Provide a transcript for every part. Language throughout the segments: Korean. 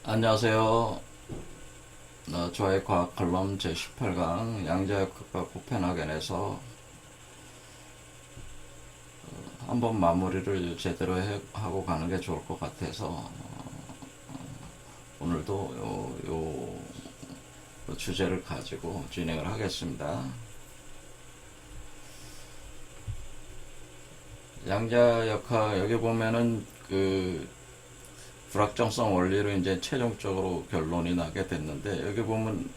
안녕하세요. 저의 과학 칼럼 제18강 양자역학과 코펜하겐에서 한번 마무리를 제대로 하고 가는 게 좋을 것 같아서 오늘도 요 주제를 가지고 진행을 하겠습니다. 양자역학 여기 보면은 그 불확정성 원리로 이제 최종적으로 결론이 나게 됐는데, 여기 보면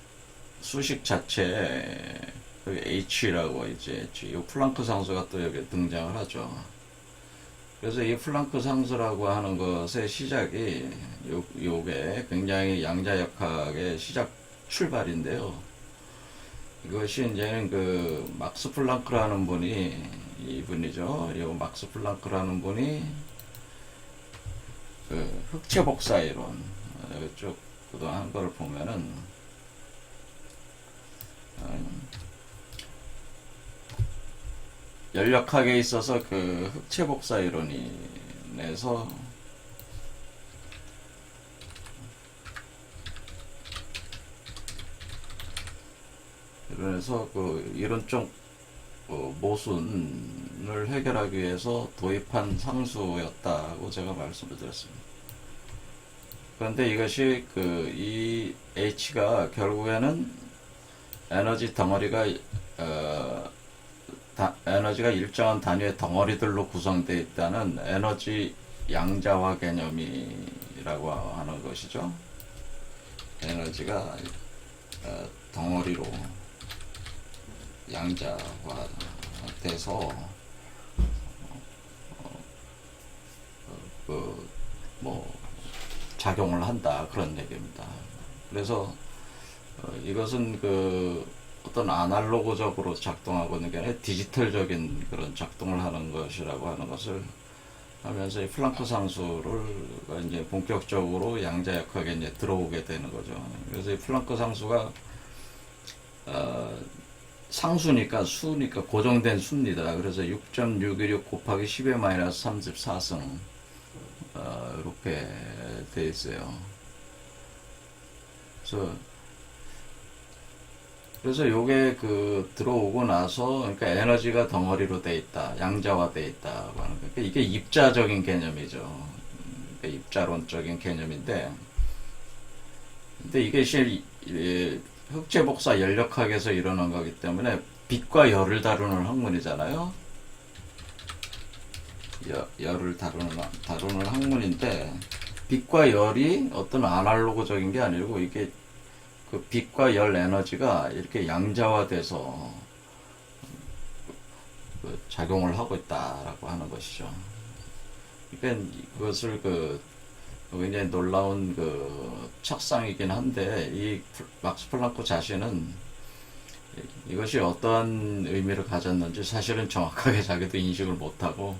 수식 자체에 H라고 이제 이 플랑크 상수가 또 여기 등장을 하죠. 그래서 이 플랑크 상수라고 하는 것의 시작이 요게 굉장히 양자역학의 시작 출발인데요. 이것이 이제는 그 막스 플랑크라는 분이, 이분이죠. 이 막스 플랑크라는 분이 그 흑체 복사 이론, 이쪽 그동안 거를 보면은 연력학에 있어서 그 흑체 복사 이론이 내서 그래서 그 이론적 모순을 해결하기 위해서 도입한 상수였다고 제가 말씀을 드렸습니다. 그런데 이것이 이 H가 결국에는 에너지 덩어리가 에너지가 일정한 단위의 덩어리들로 구성되어 있다는 에너지 양자화 개념이라고 하는 것이죠. 에너지가 덩어리로 양자화돼서 작용을 한다, 그런 얘기입니다. 그래서 이것은 어떤 아날로그적으로 작동하고 있는 게 아니라 디지털적인 그런 작동을 하는 것이라고 하는 것을 하면서 이 플랑크 상수를 이제 본격적으로 양자역학에 이제 들어오게 되는 거죠. 그래서 이 플랑크 상수가 상수니까 수니까 고정된 수입니다. 그래서 6.616 곱하기 10의 마이너스 34승 이렇게 돼 있어요. 그래서 요게 들어오고 나서, 그러니까 에너지가 덩어리로 돼 있다, 양자화 돼 있다고 하는 거니까 이게 입자적인 개념이죠. 그러니까 입자론적인 개념인데, 근데 이게 실 흑체 복사 연력학에서 일어난 거기 때문에 빛과 열을 다루는 학문이잖아요. 열을 다루는 학문인데, 빛과 열이 어떤 아날로그적인 게 아니고 이게 그 빛과 열 에너지가 이렇게 양자화돼서 작용을 하고 있다라고 하는 것이죠. 그러니까 이것을 굉장히 놀라운 착상이긴 한데, 이 막스 플랑크 자신은 이것이 어떠한 의미를 가졌는지 사실은 정확하게 자기도 인식을 못하고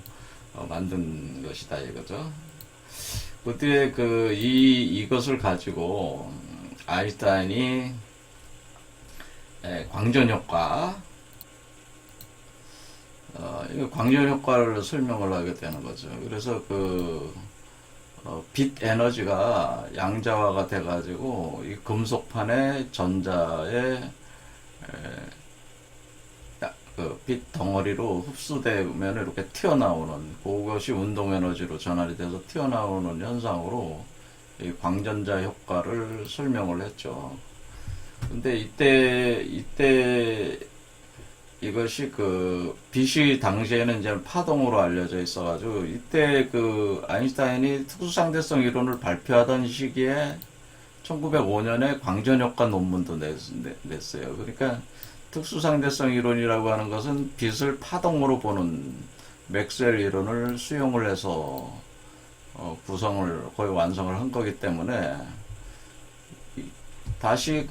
만든 것이다 이거죠. 그 뒤에 이것을 가지고 아인슈타인이 광전 효과, 광전 효과를 설명을 하게 되는 거죠. 그래서 빛 에너지가 양자화가 돼가지고 이 금속판의 전자의 빛 덩어리로 흡수되면 이렇게 튀어나오는, 그것이 운동 에너지로 전환이 돼서 튀어나오는 현상으로 이 광전자 효과를 설명을 했죠. 근데 이때 이것이 빛이 당시에는 이제 파동으로 알려져 있어가지고, 이때 아인슈타인이 특수상대성 이론을 발표하던 시기에 1905년에 광전효과 논문도 냈어요. 그러니까 특수상대성 이론이라고 하는 것은 빛을 파동으로 보는 맥스웰 이론을 수용을 해서 구성을 거의 완성을 한 거기 때문에, 다시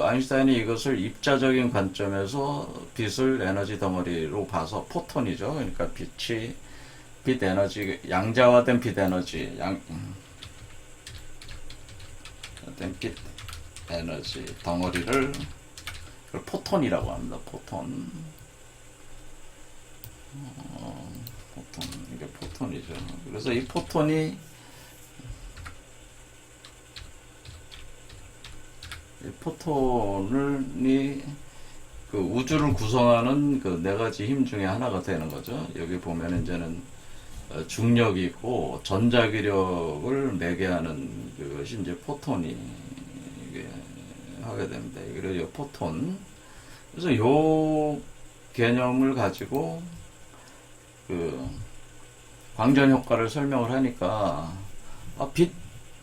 아인슈타인이 이것을 입자적인 관점에서 빛을 에너지 덩어리로 봐서, 포톤이죠. 그러니까 빛 에너지, 양자화된 빛 에너지, 빛 에너지 덩어리를 포톤이라고 합니다. 포톤. 이게 포톤이죠. 그래서 이 포톤이 포톤이 그 우주를 구성하는 그 네 가지 힘 중에 하나가 되는 거죠. 여기 보면 이제는 중력이 있고 전자기력을 매개하는 그것이 이제 포톤이 이게 하게 됩니다. 그래서 포톤. 그래서 요 개념을 가지고 그 광전 효과를 설명을 하니까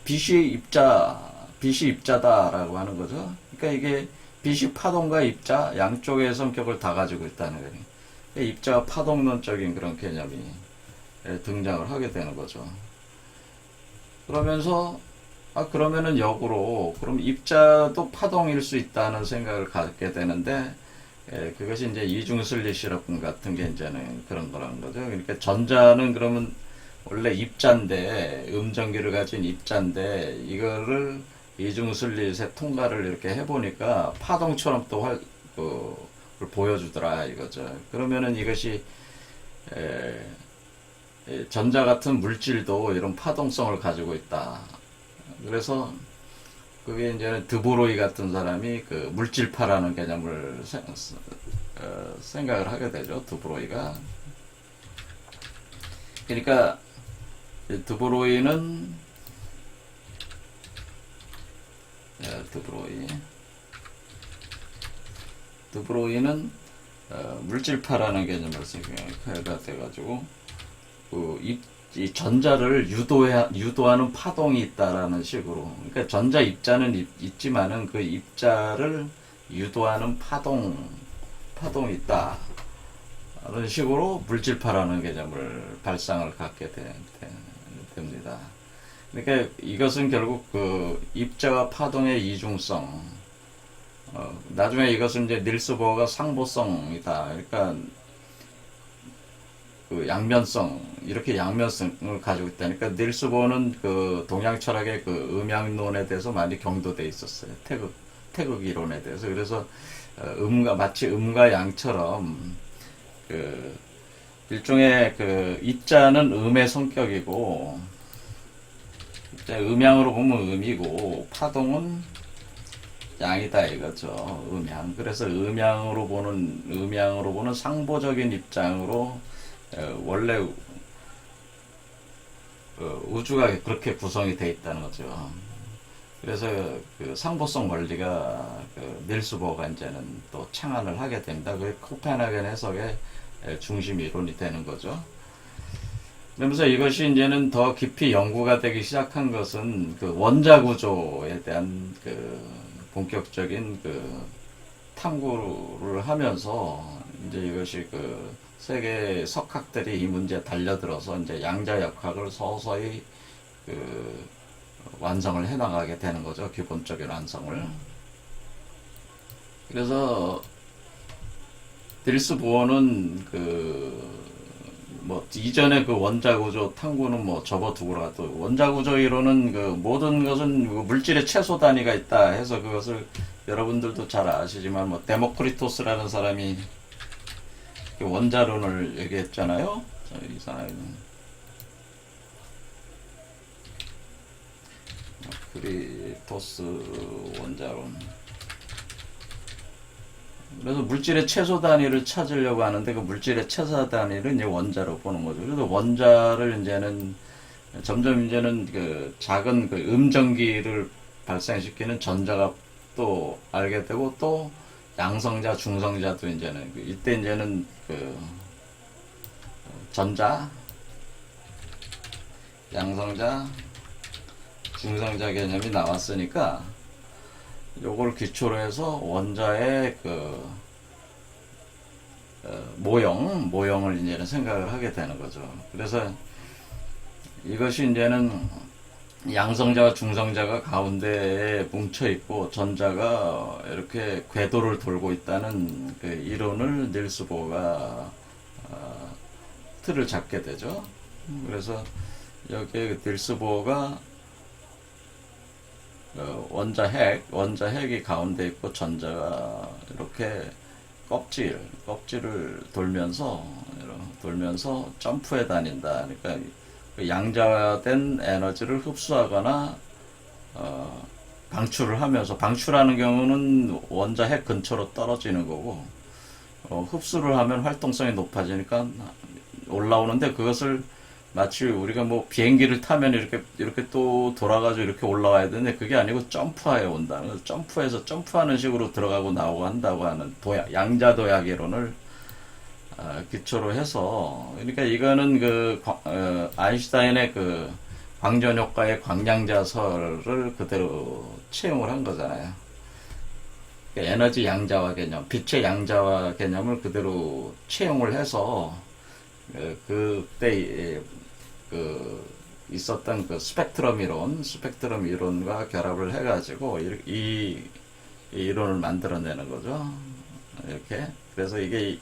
빛이 입자다라고 하는 거죠. 그러니까 이게 빛이 파동과 입자 양쪽의 성격을 다 가지고 있다는 거예요. 입자와 파동론적인 그런 개념이 등장을 하게 되는 거죠. 그러면서 그러면은 역으로 그럼 입자도 파동일 수 있다는 생각을 갖게 되는데 그것이 이제 이중슬릿이라고 같은 게 이제는 그런 거라는 거죠. 그러니까 전자는 그러면 원래 입자인데 음전기를 가진 입자인데 이거를 이중슬릿의 통과를 이렇게 해보니까 파동처럼 또 그걸 보여주더라 이거죠. 그러면은 이것이 전자 같은 물질도 이런 파동성을 가지고 있다. 그래서 그게 이제 드보로이 같은 사람이 그 물질파라는 개념을 생각을 하게 되죠. 드보로이가. 그러니까 드보로이는 물질파라는 개념을 생각해가 돼가지고 이 전자를 유도하는 파동이 있다라는 식으로. 그러니까 전자 입자는 있지만은 그 입자를 유도하는 파동이 있다. 그런 식으로 물질파라는 개념을 발상을 갖게 됩니다. 그러니까 이것은 결국 그 입자와 파동의 이중성. 나중에 이것은 이제 닐스 보어가 상보성이다. 그러니까 그 양면성, 이렇게 양면성을 가지고 있다니까. 닐스 보어는 그 동양 철학의 그 음양론에 대해서 많이 경도돼 있었어요. 태극 이론에 대해서. 그래서 마치 음과 양처럼 그 일종의 그 입자는 음의 성격이고, 음양으로 보면 음이고 파동은 양이다 이거죠. 음양. 그래서 음양으로 보는 상보적인 입장으로 원래 우주가 그렇게 구성이 되어 있다는 거죠. 그래서 그 상보성 원리가 닐스 보어가 이제는 또 창안을 하게 됩니다. 그게 코펜하겐 해석의 중심 이론이 되는 거죠. 그러면서 이것이 이제는 더 깊이 연구가 되기 시작한 것은 그 원자 구조에 대한 그 본격적인 그 탐구를 하면서 이제 이것이 그 세계 석학들이 이 문제에 달려들어서 이제 양자역학을 서서히 그 완성을 해나가게 되는 거죠. 기본적인 완성을. 그래서 닐스 보어는 이전에 그 원자구조 탐구는 접어두고라도 원자구조 이론은 그 모든 것은 그 물질의 최소 단위가 있다 해서 그것을 여러분들도 잘 아시지만 데모크리토스라는 사람이 원자론을 얘기했잖아요. 이 사람은 크리토스 원자론. 그래서 물질의 최소 단위를 찾으려고 하는데 그 물질의 최소 단위를 이제 원자로 보는 거죠. 그래서 원자를 이제는 점점 이제는 그 작은 그 음전기를 발생시키는 전자가 또 알게 되고 또 양성자, 중성자도 이제는 이때 이제는 그 전자, 양성자, 중성자 개념이 나왔으니까 요걸 기초로 해서 원자의 그 모형을 이제는 생각을 하게 되는 거죠. 그래서 이것이 이제는 양성자와 중성자가 가운데에 뭉쳐 있고 전자가 이렇게 궤도를 돌고 있다는 그 이론을 닐스 보어가 틀을 잡게 되죠. 그래서 여기에 닐스 보어가 원자핵이 가운데 있고 전자가 이렇게 껍질을 돌면서 점프해 다닌다. 그러니까 양자화된 에너지를 흡수하거나 방출을 하면서, 방출하는 경우는 원자 핵 근처로 떨어지는 거고, 흡수를 하면 활동성이 높아지니까 올라오는데, 그것을 마치 우리가 뭐 비행기를 타면 이렇게 또 돌아가지고 이렇게 올라와야 되는데, 그게 아니고 점프하여 온다는 거죠. 점프해서 점프하는 식으로 들어가고 나오고 한다고 하는 양자 도약 이론을 기초로 해서, 그러니까 이거는 아인슈타인의 그 광전 효과의 광량자설을 그대로 채용을 한 거잖아요. 그러니까 에너지 양자화 개념, 빛의 양자화 개념을 그대로 채용을 해서 그때 있었던 그 스펙트럼 이론과 결합을 해가지고 이 이론을 만들어내는 거죠. 이렇게. 그래서 이게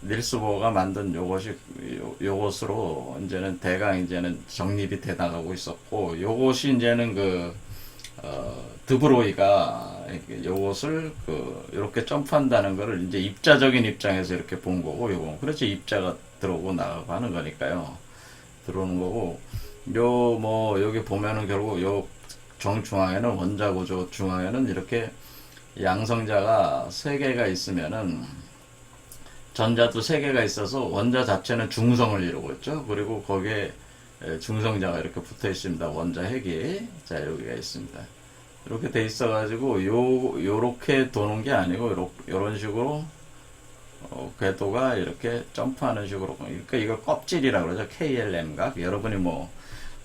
닐스 보어가 만든 요것으로 이제는 대강 이제는 정립이 돼 나가고 있었고, 요것이 이제는 드브로이가 요것을 이렇게 점프한다는 거를 이제 입자적인 입장에서 이렇게 본 거고, 요거 그렇죠. 입자가 들어오고 나가고 하는 거니까요. 들어오는 거고, 여기 보면은 결국 요 정중앙에는 원자 구조 중앙에는 이렇게 양성자가 3개가 있으면은 전자도 3개가 있어서 원자 자체는 중성을 이루고 있죠. 그리고 거기에 중성자가 이렇게 붙어 있습니다. 원자 핵이. 자, 여기가 있습니다. 이렇게 돼 있어가지고, 요렇게 도는 게 아니고, 요런 식으로, 궤도가 이렇게 점프하는 식으로. 그러니까 이걸 껍질이라고 그러죠. KLM각. 여러분이 뭐,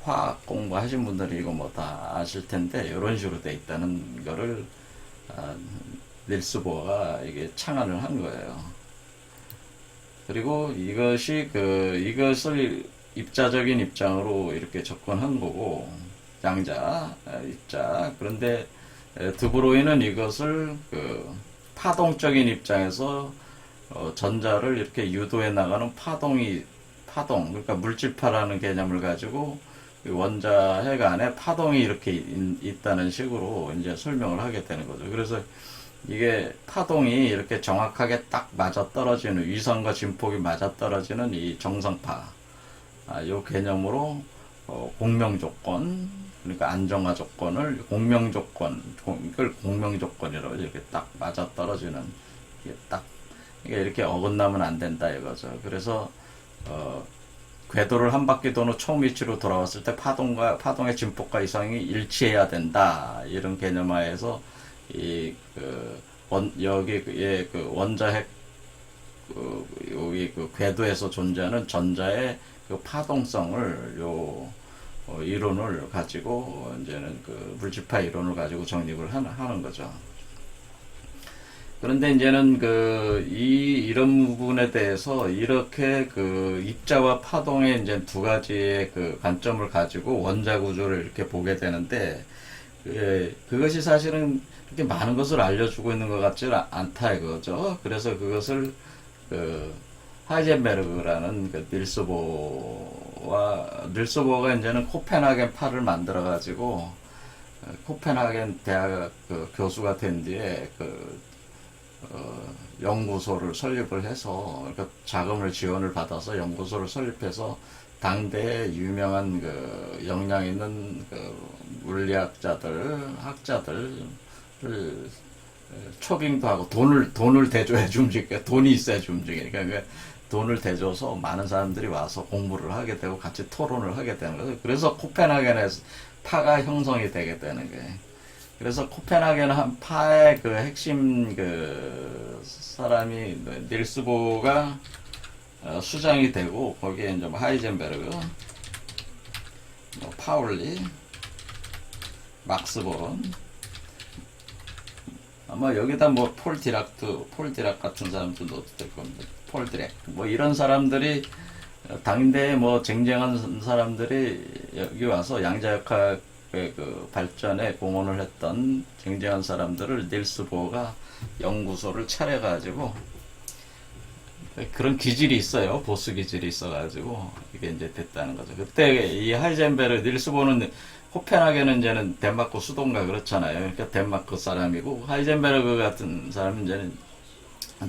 화학 공부 하신 분들이 이거 뭐 다 아실 텐데, 요런 식으로 돼 있다는 거를, 닐스 보어가 이게 창안을 한 거예요. 그리고 이것을 입자적인 입장으로 이렇게 접근한 거고, 양자, 입자. 그런데 드브로이는 이것을 파동적인 입장에서 전자를 이렇게 유도해 나가는 파동, 그러니까 물질파라는 개념을 가지고 원자 핵 안에 파동이 이렇게 있다는 식으로 이제 설명을 하게 되는 거죠. 그래서 이게 파동이 이렇게 정확하게 딱 맞아 떨어지는, 위성과 진폭이 맞아 떨어지는 이 정성파, 요 개념으로 공명 조건, 그러니까 안정화 조건을 공명 조건, 이걸 공명 조건이라고 이렇게 딱 맞아 떨어지는, 이게 딱, 그러니까 이렇게 어긋나면 안 된다 이거죠. 그래서 궤도를 한 바퀴 도는 총 위치로 돌아왔을 때 파동의 진폭과 이성이 일치해야 된다, 이런 개념하에서 여기에 원자 핵, 여기 궤도에서 존재하는 전자의 파동성을 이론을 가지고, 이제는 물질파 이론을 가지고 정립을 하는 거죠. 그런데 이제는 이런 부분에 대해서 이렇게 입자와 파동의 이제 두 가지의 관점을 가지고 원자 구조를 이렇게 보게 되는데, 그것이 사실은 그렇게 많은 것을 알려주고 있는 것 같지 않다 이거죠. 그래서 그것을 하이젠베르그라는 닐스 보어가 이제는 코펜하겐 파를 만들어 가지고 코펜하겐 대학 교수가 된 뒤에 연구소를 설립을 해서, 그러니까 자금을 지원을 받아서 연구소를 설립해서 당대에 유명한 역량 있는 물리학자들, 학자들을 초빙도 하고 돈을 대줘야지 움직여. 돈이 있어야지 움직이니까 돈을 대줘서 많은 사람들이 와서 공부를 하게 되고 같이 토론을 하게 되는 거죠. 그래서 코펜하겐에서 파가 형성이 되게 되는 거예요. 그래서 코펜하겐 한 파의 핵심 사람이 닐스 보어가 수장이 되고, 거기에 이제 하이젠베르그, 파울리, 막스 보론, 아마 여기다 폴 디락 같은 사람도 넣어도 될 겁니다. 폴 디렉, 이런 사람들이 당대에 쟁쟁한 사람들이 여기 와서 양자역학의 발전에 공헌을 했던 쟁쟁한 사람들을 닐스 보어가 연구소를 차려가지고, 그런 기질이 있어요. 보스 기질이 있어가지고 이게 이제 됐다는 거죠. 그때 이 하이젠베르, 닐스 보어는 코펜하겐은 이제는 덴마크 수도인가 그렇잖아요. 그러니까 덴마크 사람이고, 하이젠베르그 같은 사람은 이제는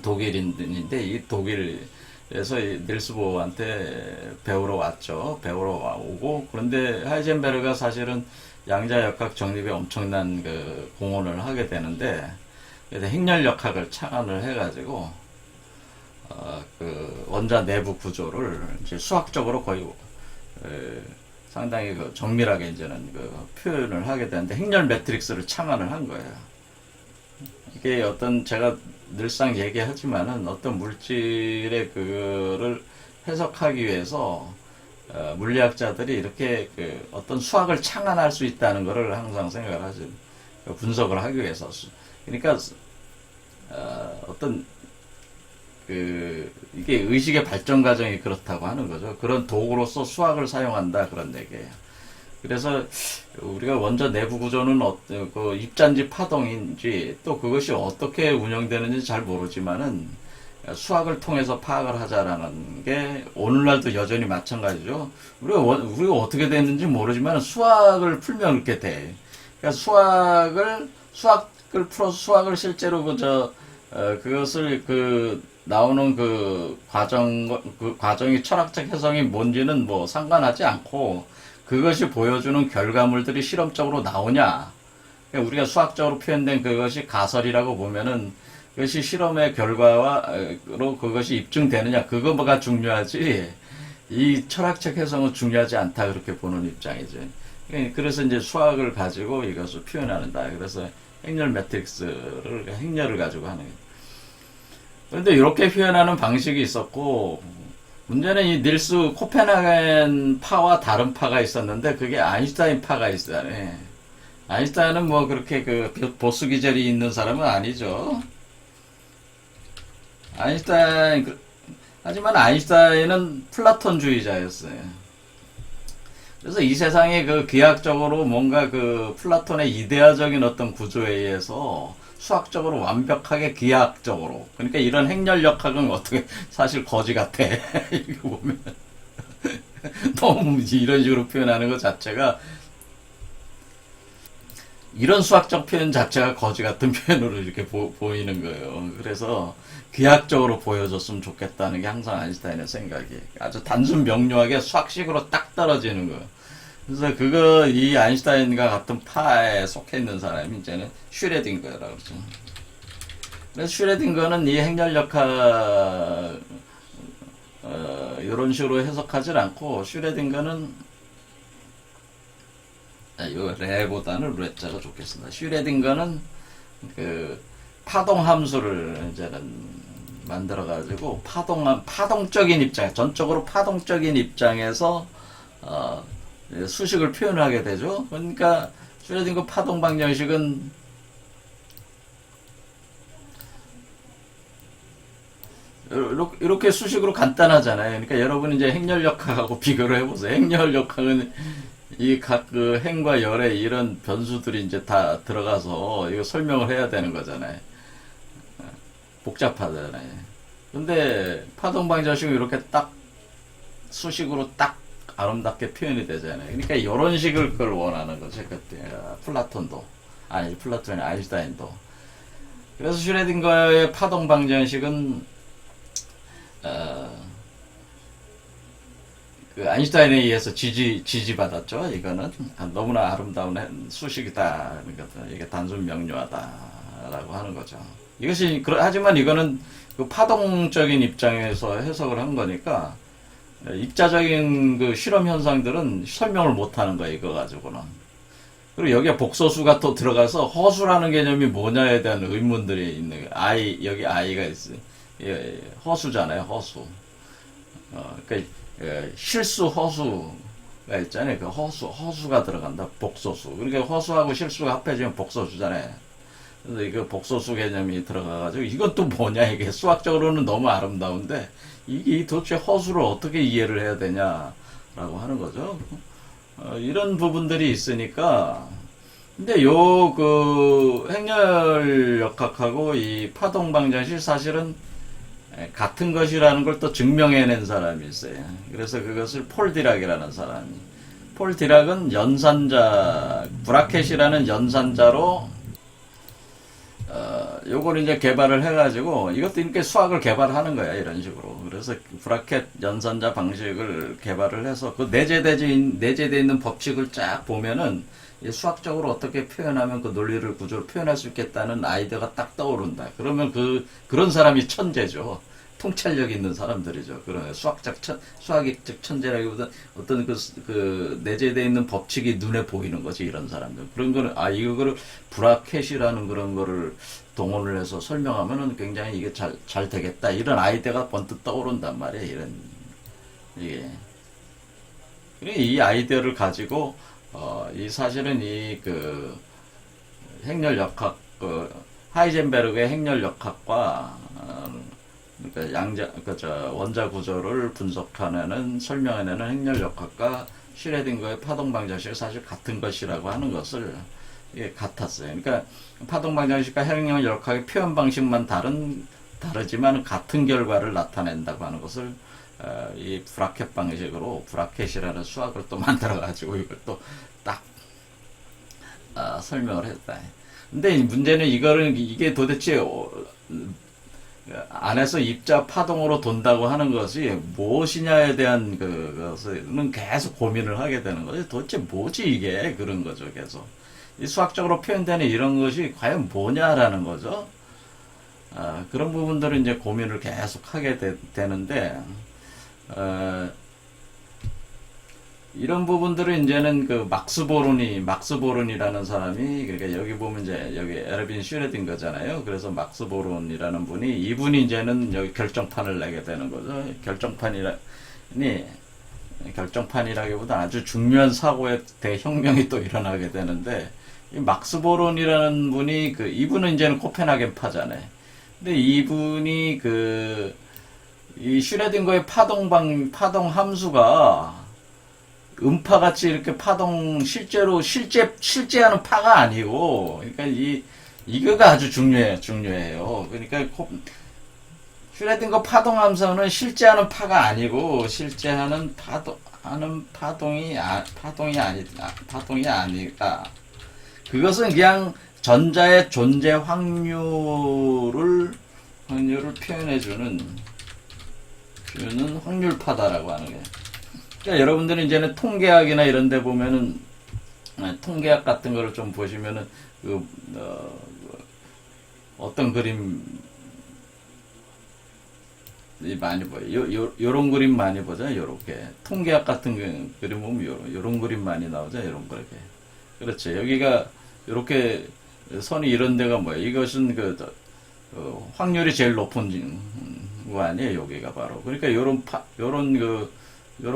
독일인데, 이 독일 그래서 이 닐스 보어한테 배우러 왔죠. 배우러 오고, 그런데 하이젠베르가 사실은 양자역학 정립에 엄청난 그 공헌을 하게 되는데, 그래서 행렬역학을 창안을 해가지고 그 원자 내부 구조를 이제 수학적으로 거의 상당히 그 정밀하게 이제는 그 표현을 하게 되는데 행렬 매트릭스를 창안을 한 거예요. 이게 어떤 제가 늘상 얘기하지만은 어떤 물질의 그거를 해석하기 위해서 물리학자들이 이렇게 그 어떤 수학을 창안할 수 있다는 것을 항상 생각을 하죠. 분석을 하기 위해서. 그러니까 어떤 이게 의식의 발전 과정이 그렇다고 하는 거죠. 그런 도구로서 수학을 사용한다 그런 얘기예요. 그래서 우리가 원자 내부 구조는 그 입자인지 파동인지 또 그것이 어떻게 운영되는지 잘 모르지만은 수학을 통해서 파악을 하자라는 게 오늘날도 여전히 마찬가지죠. 우리가 어떻게 됐는지 모르지만 수학을 풀면 그렇게 돼. 그러니까 수학을 풀어서 수학을 실제로 그것을 나오는 그 과정이 철학적 해석이 뭔지는 뭐 상관하지 않고 그것이 보여주는 결과물들이 실험적으로 나오냐. 그러니까 우리가 수학적으로 표현된 그것이 가설이라고 보면은 그것이 실험의 결과로 그것이 입증되느냐. 그거가 중요하지. 이 철학적 해석은 중요하지 않다. 그렇게 보는 입장이죠. 그래서 이제 수학을 가지고 이것을 표현한다. 그래서 행렬 매트릭스를, 행렬을 가지고 하는 거예요. 그런데 이렇게 표현하는 방식이 있었고, 문제는 이 닐스 코펜하겐 파와 다른 파가 있었는데, 그게 아인슈타인 파가 있었네. 아인슈타인은 뭐 그렇게 그 보수 기질이 있는 사람은 아니죠. 하지만 아인슈타인은 플라톤주의자였어요. 그래서 이 세상에 그 기하학적으로 뭔가 그 플라톤의 이데아적인 어떤 구조에 의해서 수학적으로 완벽하게 기하학적으로, 그러니까 이런 행렬역학은 어떻게 사실 거지 같아. 이거 보면 너무 이런 식으로 표현하는 것 자체가, 이런 수학적 표현 자체가 거지 같은 표현으로 이렇게 보이는 거예요. 그래서 기하학적으로 보여줬으면 좋겠다는 게 항상 아인슈타인의 생각이, 아주 단순 명료하게 수학식으로 딱 떨어지는 거예요. 그래서 이 아인슈타인과 같은 파에 속해 있는 사람이 이제는 슈레딩거라고 그러죠. 그래서 슈레딩거는 이 행렬역학, 이런 식으로 해석하지 않고, 슈레딩거는, 이거 레보다는 레자가 좋겠습니다. 슈레딩거는 파동 함수를 이제는 만들어가지고, 파동적인 입장, 전적으로 파동적인 입장에서, 수식을 표현하게 되죠. 그러니까 슈레딩거 파동 방정식은 이렇게 수식으로 간단하잖아요. 그러니까 여러분 이제 행렬역학하고 비교를 해보세요. 행렬역학은 이 각 그 행과 열의 이런 변수들이 이제 다 들어가서 이거 설명을 해야 되는 거잖아요. 복잡하잖아요. 근데 파동 방정식은 이렇게 딱 수식으로 딱 아름답게 표현이 되잖아요. 그러니까 이런 식을 그걸 원하는 거죠. 플라톤도, 플라톤이 아인슈타인도. 그래서 슈레딩거의 파동 방정식은 그 아인슈타인에 의해서 지지받았죠. 이거는 너무나 아름다운 수식이다. 그러니까 이게 단순 명료하다라고 하는 거죠. 하지만 이거는 그 파동적인 입장에서 해석을 한 거니까, 입자적인 그 실험 현상들은 설명을 못 하는 거예요, 이거 가지고는. 그리고 여기에 복소수가 또 들어가서 허수라는 개념이 뭐냐에 대한 의문들이 있는 거예요. 여기 I가 있어요. 허수잖아요, 허수. 그러니까 실수, 허수가 있잖아요. 그 허수가 들어간다, 복소수. 그러니까 허수하고 실수가 합해지면 복소수잖아요. 그래서 이거 복소수 개념이 들어가가지고, 이건 또 뭐냐, 이게. 수학적으로는 너무 아름다운데, 이게 도대체 허수를 어떻게 이해를 해야 되냐라고 하는 거죠. 이런 부분들이 있으니까. 근데 행렬역학하고 이 파동방정식 사실은 같은 것이라는 걸 또 증명해낸 사람이 있어요. 그래서 그것을 폴 디락이라는 사람이. 폴 디락은 브라켓이라는 연산자로 요걸 이제 개발을 해가지고, 이것도 이렇게 수학을 개발하는 거야, 이런 식으로. 그래서 브라켓 연산자 방식을 개발을 해서 그 내재되어 있는 법칙을 쫙 보면은 수학적으로 어떻게 표현하면 그 논리를 구조를 표현할 수 있겠다는 아이디어가 딱 떠오른다. 그러면 그런 사람이 천재죠. 통찰력 있는 사람들이죠. 그런 수학적 천재라기보다 어떤 그 내재되어 있는 법칙이 눈에 보이는 거지, 이런 사람들. 그런 거는, 이거를 브라켓이라는 그런 거를 동원을 해서 설명하면은 굉장히 이게 잘 되겠다. 이런 아이디어가 번뜩 떠오른단 말이에요. 이게. 그래, 이 아이디어를 가지고, 사실은 행렬역학, 하이젠베르그의 행렬역학과, 그러니까 원자 구조를 분석하는, 설명해내는 행렬역학과 슈레딩거의 파동방정식이 사실 같은 것이라고 하는 것을, 이게 같았어요. 그러니까 파동방정식과 행렬역학의 표현 방식만 다르지만 같은 결과를 나타낸다고 하는 것을, 이 브라켓 방식으로, 브라켓이라는 수학을 또 만들어가지고 이걸 또 딱, 설명을 했다. 근데 문제는 이게 도대체, 안에서 입자 파동으로 돈다고 하는 것이 무엇이냐에 대한 그것은 계속 고민을 하게 되는 거죠. 도대체 뭐지 이게? 그런 거죠, 계속. 이 수학적으로 표현되는 이런 것이 과연 뭐냐라는 거죠. 그런 부분들을 이제 고민을 계속 하게 되는데, 이런 부분들은 이제는 막스보론이라는 사람이, 그러니까 여기 보면 이제 여기 에르빈 슈레딩거잖아요. 그래서 막스보론이라는 이분이 이제는 여기 결정판을 내게 되는 거죠. 결정판이라기보다 아주 중요한 사고의 대혁명이 또 일어나게 되는데, 이 막스보론이라는 분이 이분은 이제는 코펜하겐파잖아요. 근데 이분이 이 슈레딩거의 파동 함수가 음파같이 이렇게 실제하는 파가 아니고, 그러니까 이거가 아주 중요해요. 그러니까 슈레딩거 파동 함수는 실제하는 파가 아니고, 실제하는 파동이 아니다. 그것은 그냥 전자의 존재 확률을 표현해주는 확률파다라고 하는 게. 그러니까 여러분들은 이제는 통계학이나 이런 데 보면은, 통계학 같은 거를 좀 보시면은, 어떤 그림이 많이 보여요. 요런 그림 많이 보잖아요. 요렇게. 통계학 같은 그림 보면 요런 그림 많이 나오죠. 요런 거 이렇게. 그렇죠. 여기가 요렇게 선이 이런 데가 뭐예요? 이것은 확률이 제일 높은 거 아니에요? 여기가 바로. 그러니까 요런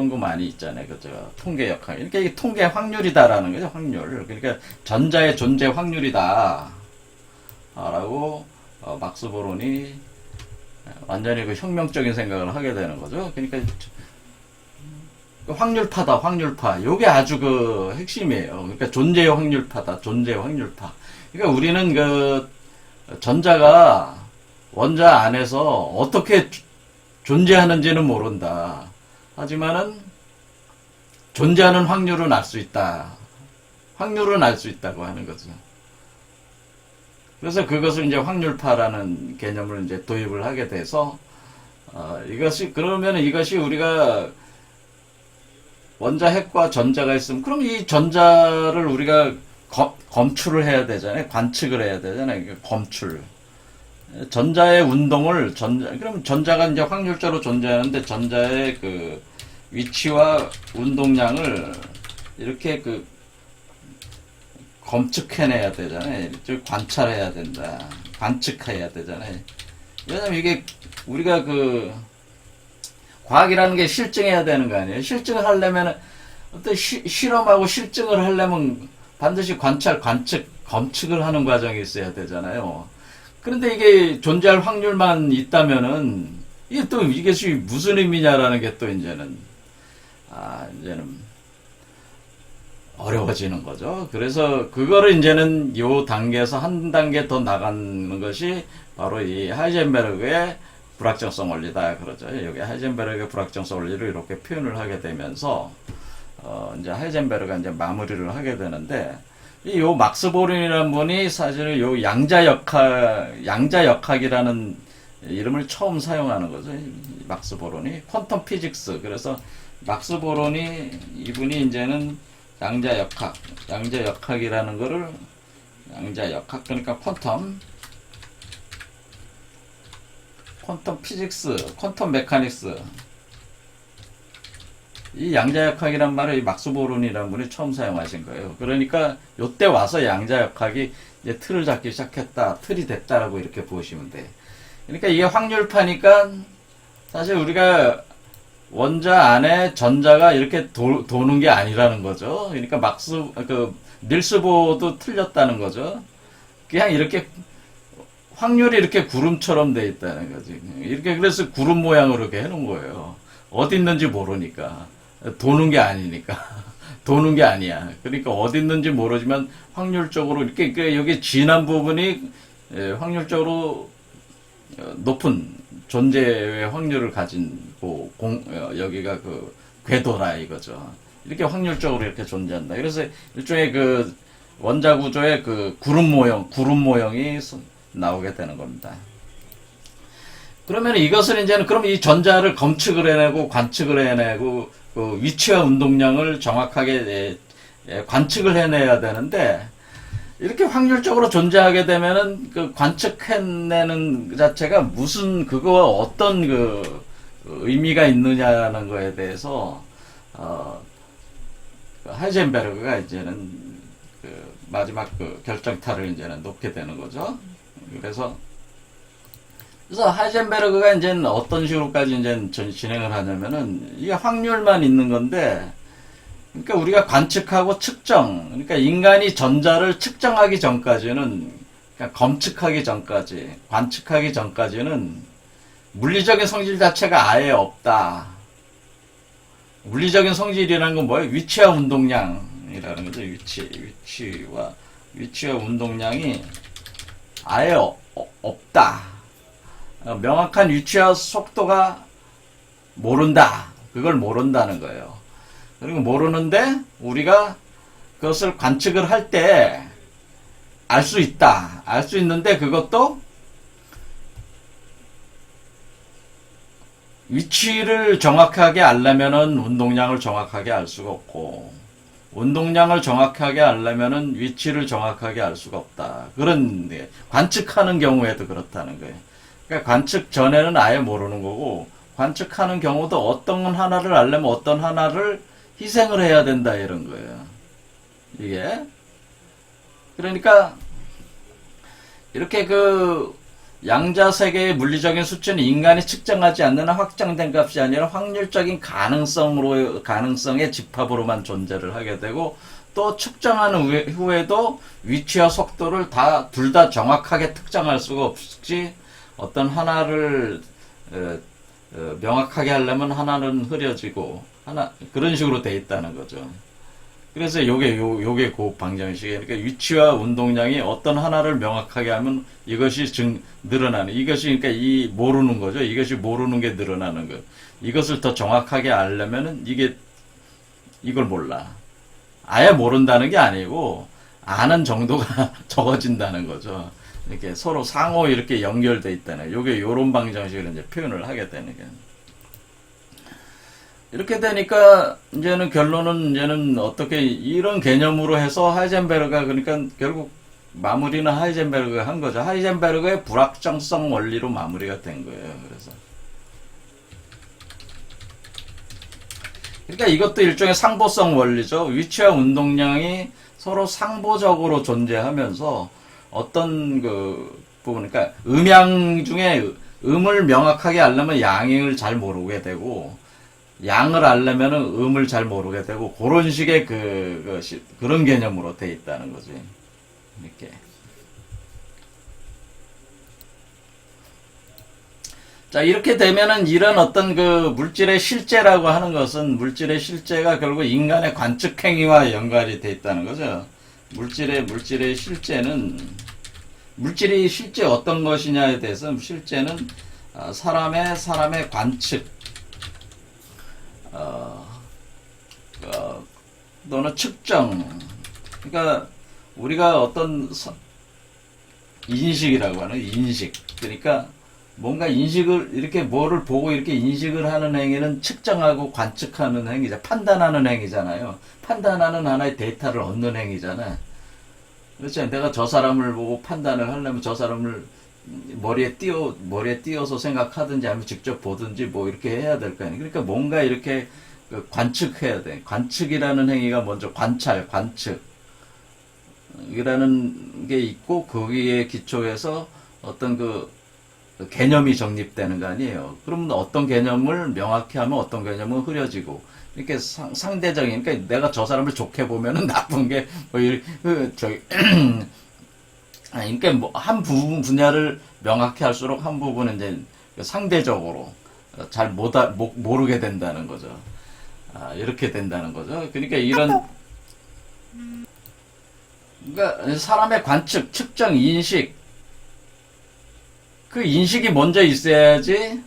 거 많이 있잖아요. 그죠? 통계 역학. 그러니까 이게 통계 확률이다라는 거죠. 확률. 그러니까 전자의 존재 확률이다. 라고, 막스보론이 완전히 혁명적인 생각을 하게 되는 거죠. 그러니까 확률파다, 확률파. 요게 아주 핵심이에요. 그러니까 존재의 확률파다, 존재의 확률파. 그러니까 우리는 전자가 원자 안에서 어떻게 존재하는지는 모른다. 하지만은 존재하는 확률은 알 수 있다. 확률은 알 수 있다고 하는 거죠. 그래서 그것을 이제 확률파라는 개념을 이제 도입을 하게 돼서, 그러면 이것이 우리가 원자 핵과 전자가 있으면, 그럼 이 전자를 우리가 검출을 해야 되잖아요. 관측을 해야 되잖아요. 검출. 전자의 운동을, 그럼 전자가 이제 확률적으로 존재하는데, 전자의 위치와 운동량을 이렇게 검측해내야 되잖아요. 관찰해야 된다. 관측해야 되잖아요. 왜냐면 이게 우리가 과학이라는 게 실증해야 되는 거 아니에요? 실증을 하려면 어떤 실험하고 실증을 하려면 반드시 검측을 하는 과정이 있어야 되잖아요. 그런데 이게 존재할 확률만 있다면은 이것이 무슨 의미냐라는 게 또 이제는 어려워지는 거죠. 그래서 그거를 이제는 요 단계에서 한 단계 더 나가는 것이 바로 이 하이젠베르그의 불확정성 원리다 그러죠. 여기 하이젠베르그의 불확정성 원리를 이렇게 표현을 하게 되면서 이제 하이젠베르그가 이제 마무리를 하게 되는데, 요 막스보론이라는 분이 사실은 요 양자역학이라는 이름을 처음 사용하는 거죠. 막스 보론이 퀀텀 피직스. 그래서 막스 보론이 이분이 이제는 양자역학이라는 거를 양자역학 그러니까 퀀텀 피직스, 퀀텀 메카닉스 이 양자역학이란 말을 이 막스 보론이라는 분이 처음 사용하신 거예요. 그러니까 요때 와서 양자역학이 이제 틀을 잡기 시작했다, 틀이 됐다라고 이렇게 보시면 돼. 그러니까 이게 확률파니까 사실 우리가 원자 안에 전자가 이렇게 도는 게 아니라는 거죠. 그러니까 닐스 보도 틀렸다는 거죠. 그냥 이렇게 확률이 이렇게 구름처럼 돼 있다는 거지. 이렇게 그래서 구름 모양으로 이렇게 해놓은 거예요. 어디 있는지 모르니까. 도는 게 아니니까. 도는 게 아니야. 그러니까 어디 있는지 모르지만 확률적으로 이렇게 여기 진한 부분이 확률적으로 높은 존재의 확률을 가지고 여기가 그 궤도라 이거죠. 이렇게 확률적으로 이렇게 존재한다. 그래서 일종의 그 원자 구조의 그 구름 모형이 나오게 되는 겁니다. 그러면 이것을 이제는 그럼 이 전자를 검측을 해내고 관측을 해내고 그 위치와 운동량을 정확하게 관측을 해내야 되는데 이렇게 확률적으로 존재하게 되면은 그 관측해내는 그 자체가 무슨 그거와 어떤 그 의미가 있느냐는 거에 대해서 하이젠베르그가 이제는 그 마지막 그 결정타를 이제는 놓게 되는 거죠. 그래서 하이젠베르그가 이제 어떤 식으로까지 이제 진행을 하냐면은 이게 확률만 있는 건데, 그러니까 우리가 관측하고 측정, 그러니까 인간이 전자를 측정하기 전까지는, 그러니까 검측하기 전까지, 관측하기 전까지는 물리적인 성질 자체가 아예 없다. 물리적인 성질이라는 건 뭐예요? 위치와 운동량이라는 거죠. 위치와 운동량이 아예 없다. 명확한 위치와 속도가 모른다. 그걸 모른다는 거예요. 그리고 모르는데 우리가 그것을 관측을 할 때 알 수 있다. 알 수 있는데 그것도 위치를 정확하게 알려면은 운동량을 정확하게 알 수가 없고, 운동량을 정확하게 알려면은 위치를 정확하게 알 수가 없다. 그런 관측하는 경우에도 그렇다는 거예요. 그러니까 관측 전에는 아예 모르는 거고, 관측하는 경우도 어떤 하나를 알려면 어떤 하나를 희생을 해야 된다 이런 거예요. 이게 그러니까 이렇게 그 양자 세계의 물리적인 수치는 인간이 측정하지 않는 확정된 값이 아니라 확률적인 가능성의 집합으로만 존재를 하게 되고, 또 측정한 후에도 위치와 속도를 둘 다 정확하게 특정할 수가 없이 어떤 하나를 명확하게 하려면 하나는 흐려지고 그런 식으로 돼 있다는 거죠. 그래서 요게 그 방정식이에요. 그러니까 위치와 운동량이 어떤 하나를 명확하게 하면 이것이 늘어나는, 이것이 그러니까 이 모르는 거죠. 이것이 모르는 게 늘어나는 거. 이것을 더 정확하게 알려면은 이걸 몰라. 아예 모른다는 게 아니고 아는 정도가 적어진다는 거죠. 이렇게 서로 상호 이렇게 연결돼 있다는, 요게 요런 방정식으로 이제 표현을 하게 되는 게. 이렇게 되니까 이제는 결론은 이제는 어떻게 이런 개념으로 해서 하이젠베르그가, 그러니까 결국 마무리는 하이젠베르그가 한 거죠. 하이젠베르그의 불확정성 원리로 마무리가 된 거예요. 그러니까 이것도 일종의 상보성 원리죠. 위치와 운동량이 서로 상보적으로 존재하면서 어떤 그 부분, 그러니까 음양 중에 음을 명확하게 알려면 양을 잘 모르게 되고, 양을 알려면은 음을 잘 모르게 되고, 그런 식의 그런 개념으로 돼 있다는 거지. 이렇게. 자, 이렇게 되면은 이런 어떤 그 물질의 실제라고 하는 것은, 물질의 실제가 결국 인간의 관측 행위와 연관이 돼 있다는 거죠. 물질의 실제는, 물질이 실제 어떤 것이냐에 대해서 실제는 사람의 관측, 또는 측정, 그러니까 우리가 어떤 인식이라고 하는 인식, 그러니까 뭔가 인식을, 이렇게 뭐를 보고 이렇게 인식을 하는 행위는 측정하고 관측하는 행위죠. 판단하는 행위잖아요. 판단하는 하나의 데이터를 얻는 행위잖아요. 그렇죠. 내가 저 사람을 보고 판단을 하려면 저 사람을 머리에 띄어서 생각하든지 아니면 직접 보든지 뭐 이렇게 해야 될 거 아니에요. 그러니까 뭔가 이렇게 관측해야 돼. 관측이라는 행위가 먼저 관찰, 관측. 이라는 게 있고, 거기에 기초해서 어떤 그 개념이 정립되는 거 아니에요. 그러면 어떤 개념을 명확히 하면 어떤 개념은 흐려지고, 이렇게 상대적인, 그러니까 내가 저 사람을 좋게 보면은 나쁜 게, 뭐, 그러니까 뭐, 한 부분 분야를 명확히 할수록 한 부분은 이제 상대적으로 잘 모르게 된다는 거죠. 이렇게 된다는 거죠. 그러니까 그러니까 사람의 관측, 측정, 인식, 그 인식이 먼저 있어야지.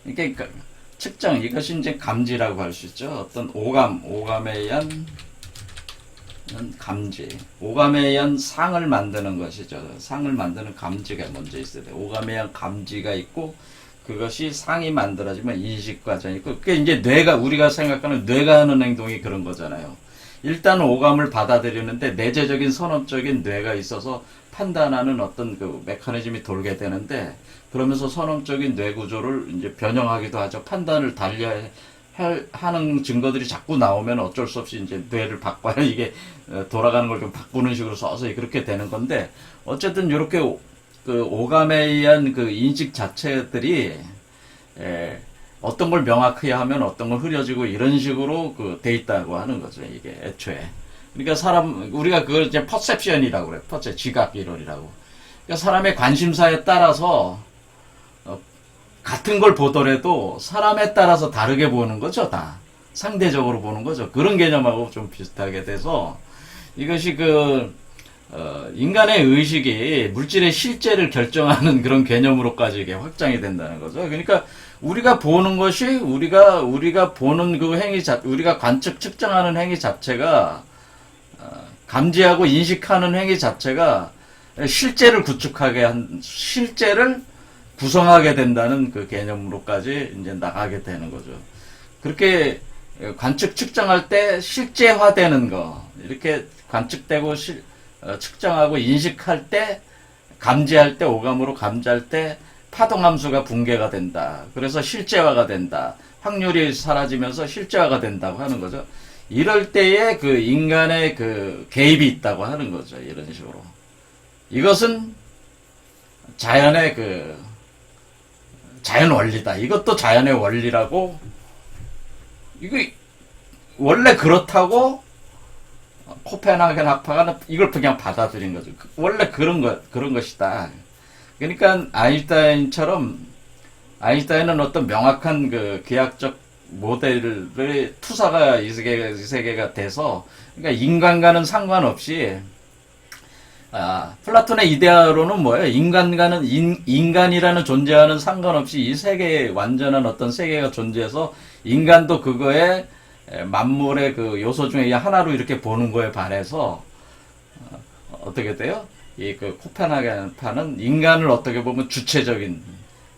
그러니까 측정, 이것이 이제 감지라고 할 수 있죠. 어떤 오감에 의한 감지, 오감에 의한 상을 만드는 것이죠. 상을 만드는 감지가 먼저 있어야 돼. 오감에 의한 감지가 있고, 그것이 상이 만들어지면 인식 과정이 있고, 그게 이제 우리가 생각하는 뇌가 하는 행동이 그런 거잖아요. 일단 오감을 받아들이는데 내재적인 선언적인 뇌가 있어서 판단하는 어떤 그 메커니즘이 돌게 되는데, 그러면서 선언적인 뇌 구조를 이제 변형하기도 하죠. 판단을 하는 증거들이 자꾸 나오면 어쩔 수 없이 이제 뇌를 바꿔야 이게 돌아가는 걸 좀 바꾸는 식으로 써서 그렇게 되는 건데, 어쨌든 이렇게 그 오감에 의한 그 인식 자체들이 어떤 걸 명확히 하면 어떤 걸 흐려지고 이런 식으로 그 돼 있다고 하는 거죠. 이게 애초에. 그러니까 우리가 그걸 이제 퍼셉션이라고 그래요. 지각 이론이라고. 그러니까 사람의 관심사에 따라서 같은 걸 보더라도 사람에 따라서 다르게 보는 거죠. 다 상대적으로 보는 거죠. 그런 개념하고 좀 비슷하게 돼서 이것이 인간의 의식이 물질의 실제를 결정하는 그런 개념으로까지 이게 확장이 된다는 거죠. 그러니까 우리가 보는 것이 우리가 보는 그 행위 우리가 관측 측정하는 행위 자체가 감지하고 인식하는 행위 자체가 실제를 실제를 구성하게 된다는 그 개념으로까지 이제 나가게 되는 거죠. 그렇게 관측 측정할 때 실제화되는 거, 이렇게 관측되고 측정하고 인식할 때, 감지할 때, 오감으로 감지할 때 파동함수가 붕괴가 된다. 그래서 실제화가 된다. 확률이 사라지면서 실제화가 된다고 하는 거죠. 이럴 때에 그 인간의 그 개입이 있다고 하는 거죠. 이런 식으로. 이것은 자연의 자연 원리다. 이것도 자연의 원리라고, 이거 원래 그렇다고 코펜하겐 학파가 이걸 그냥 받아들인 거죠. 원래 그런 것이다. 그러니까 아인슈타인은 어떤 명확한 그 기하학적 모델의 투사가 이 세계가 돼서, 그러니까 인간과는 상관없이, 플라톤의 이데아로는 뭐예요? 인간이라는 존재와는 상관없이 이 세계에 완전한 어떤 세계가 존재해서 인간도 그거에 만물의 그 요소 중에 하나로 이렇게 보는 거에 반해서, 어떻게 돼요? 그 코펜하겐파는 인간을 어떻게 보면 주체적인,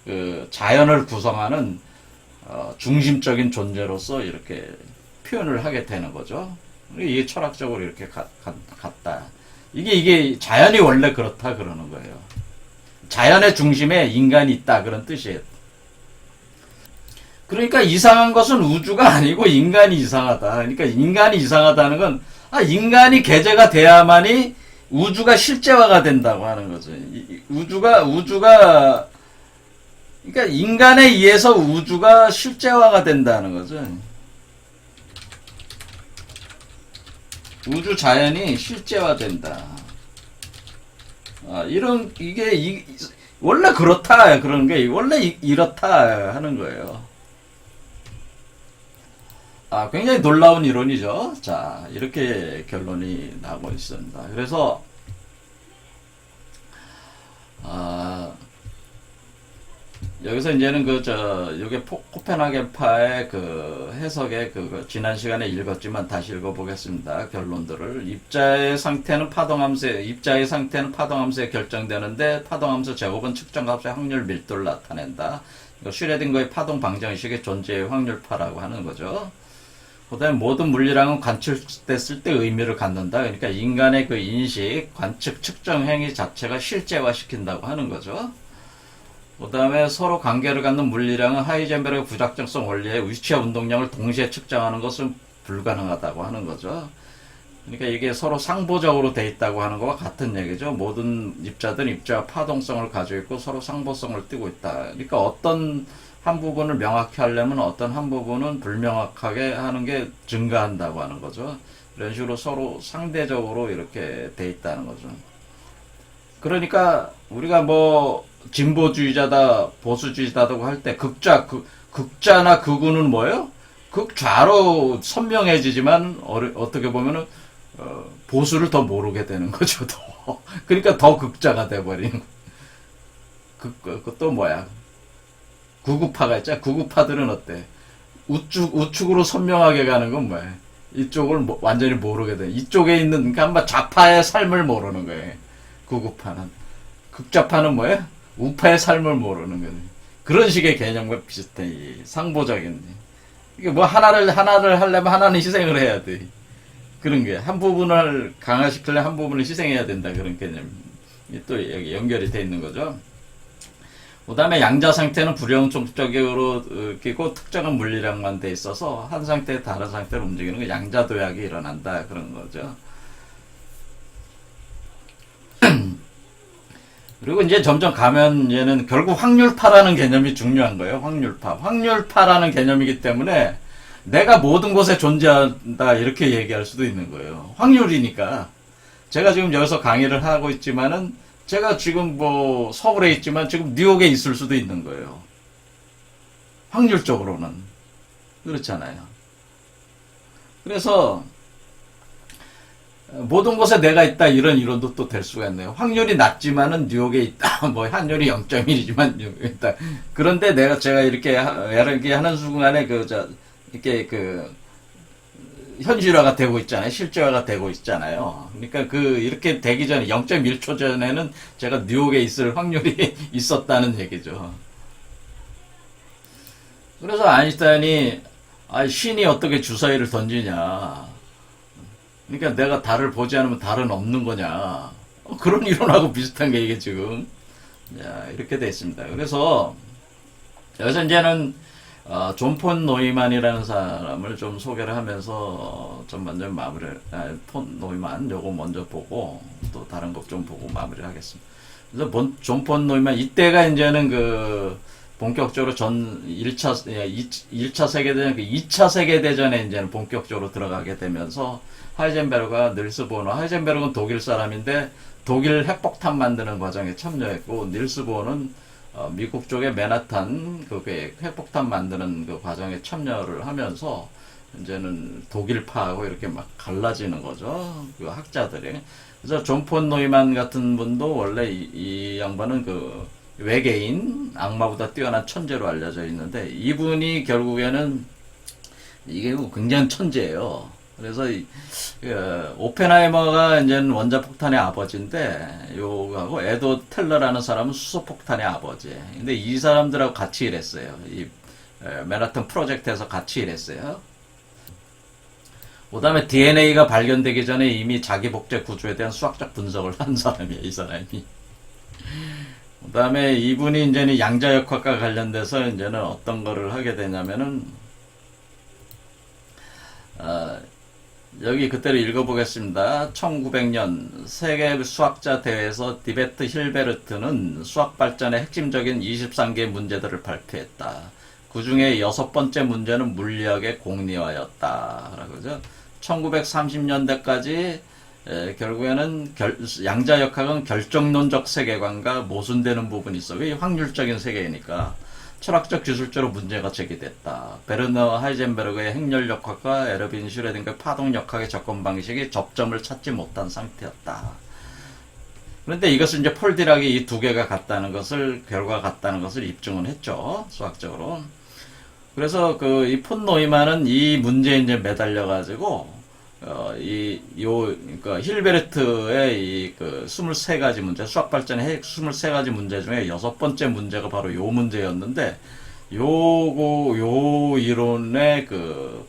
그 자연을 구성하는, 중심적인 존재로서 이렇게 표현을 하게 되는 거죠. 이게 철학적으로 이렇게 같다. 이게 자연이 원래 그렇다 그러는 거예요. 자연의 중심에 인간이 있다 그런 뜻이에요. 그러니까 이상한 것은 우주가 아니고 인간이 이상하다. 그러니까 인간이 이상하다는 건 인간이 계제가 돼야만이 우주가 실제화가 된다고 하는 거죠. 그러니까 인간에 의해서 우주가 실제화가 된다는 거죠. 우주 자연이 실제화된다. 원래 그렇다. 그런 게, 원래 이렇다 하는 거예요. 굉장히 놀라운 이론이죠. 자, 이렇게 결론이 나오고 있습니다. 그래서, 여기서 이제는 요게 코펜하겐파의 그 해석의 지난 시간에 읽었지만 다시 읽어보겠습니다. 결론들을. 입자의 상태는 파동함수에 결정되는데 파동함수 제곱은 측정값의 확률 밀도를 나타낸다. 이거 슈레딩거의 파동 방정식의 존재의 확률파라고 하는 거죠. 그 다음에 모든 물리량은 관측됐을 때 의미를 갖는다. 그러니까 인간의 그 인식, 관측, 측정 행위 자체가 실제화시킨다고 하는 거죠. 그 다음에 서로 관계를 갖는 물리량은 하이젠베르그 부작정성 원리의 위치와 운동량을 동시에 측정하는 것은 불가능하다고 하는 거죠. 그러니까 이게 서로 상보적으로 돼 있다고 하는 것과 같은 얘기죠. 모든 입자들은 입자와 파동성을 가지고 있고 서로 상보성을 띠고 있다. 그러니까 어떤 한 부분을 명확히 하려면 어떤 한 부분은 불명확하게 하는 게 증가한다고 하는 거죠. 이런 식으로 서로 상대적으로 이렇게 돼 있다는 거죠. 그러니까 우리가 뭐 진보주의자다 보수주의자다고 할 때 극자나 극우는 뭐예요? 극좌로 선명해지지만 어떻게 보면은 보수를 더 모르게 되는 거죠. 더. 그러니까 더 극자가 돼버리는 그것도 뭐야? 구구파가 있잖아. 구구파들은 어때? 우측으로 선명하게 가는 건 뭐야? 이쪽을 완전히 모르게 돼. 이쪽에 있는 그러니까 좌파의 삶을 모르는 거예요. 구구파는. 극좌파는 뭐야? 우파의 삶을 모르는 거예요. 그런 식의 개념과 비슷해. 이 상보적인. 이게 뭐 하나를 하려면 하나는 희생을 해야 돼. 그런 게 한 부분을 강화시키려면 한 부분을 희생해야 된다. 그런 개념이 또 여기 연결이 돼 있는 거죠. 그 다음에 양자 상태는 불영속적으로 끼고 특정한 물리량만 돼 있어서 한 상태에 다른 상태로 움직이는 거 양자 도약이 일어난다. 그런 거죠. 그리고 이제 점점 가면 얘는 결국 확률파라는 개념이 중요한 거예요. 확률파. 확률파라는 개념이기 때문에 내가 모든 곳에 존재한다 이렇게 얘기할 수도 있는 거예요. 확률이니까. 제가 지금 여기서 강의를 하고 있지만은 제가 지금 뭐 서울에 있지만 지금 뉴욕에 있을 수도 있는 거예요. 확률적으로는. 그렇잖아요. 그래서 모든 곳에 내가 있다 이런 이론도 또 될 수가 있네요. 확률이 낮지만은 뉴욕에 있다. 뭐 환율이 0.1이지만 뉴욕에 있다. 그런데 제가 이렇게 하는 순간에 이렇게 현실화가 되고 있잖아요. 실제화가 되고 있잖아요. 그러니까 이렇게 되기 전에 0.1초 전에는 제가 뉴욕에 있을 확률이 있었다는 얘기죠. 그래서 아인슈타인이 신이 어떻게 주사위를 던지냐. 그러니까 내가 달을 보지 않으면 달은 없는 거냐. 그런 이론하고 비슷한 게 이게 지금. 이렇게 돼 있습니다. 그래서 여기서 이제는 존 폰 노이만이라는 사람을 좀 소개를 하면서 좀 먼저 폰 노이만 요거 먼저 보고 또 다른 것 좀 보고 마무리를 하겠습니다. 그래서 존 폰 노이만 이때가 이제는 본격적으로 1차 세계대전, 2차 세계대전에 이제는 본격적으로 들어가게 되면서 하이젠베르그가 닐스 보너, 하이젠베르그는 독일 사람인데 독일 핵폭탄 만드는 과정에 참여했고 닐스 보너는 미국 쪽의 맨하탄 핵폭탄 만드는 그 과정에 참여를 하면서 이제는 독일파하고 이렇게 막 갈라지는 거죠. 그 학자들이. 그래서 존 폰 노이만 같은 분도 원래 이 양반은 외계인, 악마보다 뛰어난 천재로 알려져 있는데 이분이 결국에는 이게 굉장히 천재예요. 그래서 오펜하이머가 이제는 원자폭탄의 아버지인데 요하고 에드워드 텔러라는 사람은 수소폭탄의 아버지. 근데 이 사람들하고 같이 일했어요. 이 맨하탄 프로젝트에서 같이 일했어요. 그 다음에 DNA가 발견되기 전에 이미 자기 복제 구조에 대한 수학적 분석을 한 사람이에요. 이 사람이. 그 다음에 이분이 이제는 양자역학과 관련돼서 이제는 어떤 거를 하게 되냐면은 여기 그때를 읽어보겠습니다. 1900년 세계 수학자 대회에서 디베트 힐베르트는 수학 발전의 핵심적인 23개의 문제들을 발표했다. 그 중에 6번째 문제는 물리학의 공리화였다. 라고죠. 1930년대까지 결국에는 양자역학은 결정론적 세계관과 모순되는 부분이 있어. 왜 확률적인 세계이니까. 철학적 기술적으로 문제가 제기됐다. 베르너 하이젠베르그의 행렬역학과 에르빈 슈레딩거의 파동역학의 접근 방식이 접점을 찾지 못한 상태였다. 그런데 이것을 이제 폴 디락이 이 두 개가 같다는 것을, 결과가 같다는 것을 입증은 했죠. 수학적으로. 그래서 이 폰 노이만은 이 문제에 이제 매달려가지고, 그러니까 힐베르트의 23가지 문제, 수학 발전의 23가지 문제 중에 6번째 문제가 바로 요 문제였는데, 요 이론에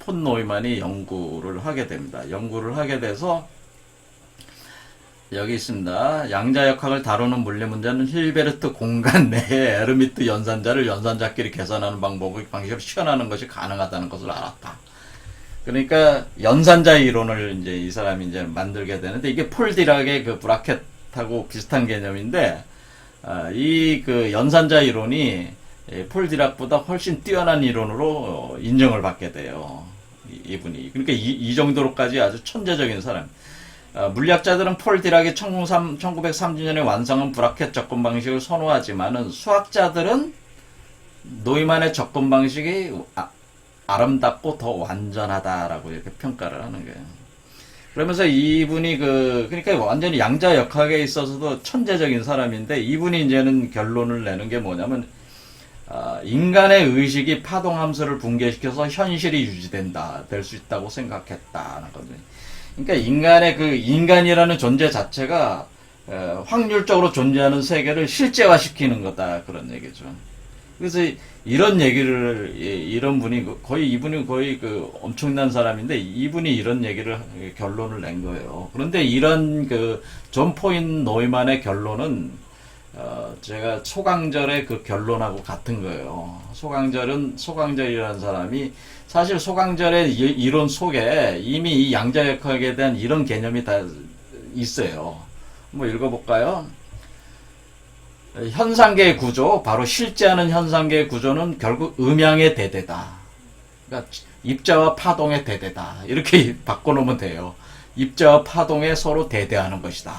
폰 노이만이 연구를 하게 됩니다. 연구를 하게 돼서, 여기 있습니다. 양자역학을 다루는 물리 문제는 힐베르트 공간 내에 에르미트 연산자를 연산자끼리 계산하는 방식으로 시연하는 것이 가능하다는 것을 알았다. 그러니까 연산자 이론을 이제 이 사람이 이제 만들게 되는데, 이게 폴 디락의 브라켓하고 비슷한 개념인데, 이 연산자 이론이 폴 디락보다 훨씬 뛰어난 이론으로 인정을 받게 돼요. 이분이. 그러니까 이 정도로까지 아주 천재적인 사람. 물리학자들은 폴 디락이 1930년에 완성한 브라켓 접근 방식을 선호하지만은, 수학자들은 노이만의 접근 방식이 아름답고 더 완전하다라고 이렇게 평가를 하는 거예요. 그러면서 이분이 그러니까 완전히 양자역학에 있어서도 천재적인 사람인데, 이분이 이제는 결론을 내는 게 뭐냐면, 인간의 의식이 파동함수를 붕괴시켜서 현실이 유지된다, 될 수 있다고 생각했다는 거죠. 그러니까 인간이라는 존재 자체가 확률적으로 존재하는 세계를 실제화시키는 거다, 그런 얘기죠. 그래서 이런 분이 이분이 거의 엄청난 사람인데, 이분이 이런 얘기를 결론을 낸 거예요. 그런데 이런 존 포인 노이만의 결론은 제가 소강절의 결론하고 같은 거예요. 소강절이라는 사람이, 사실 소강절의 이론 속에 이미 이 양자역학에 대한 이런 개념이 다 있어요. 한번 읽어볼까요? 현상계의 구조, 바로 실제하는 현상계의 구조는 결국 음양의 대대다. 그러니까 입자와 파동의 대대다. 이렇게 바꿔놓으면 돼요. 입자와 파동에 서로 대대하는 것이다.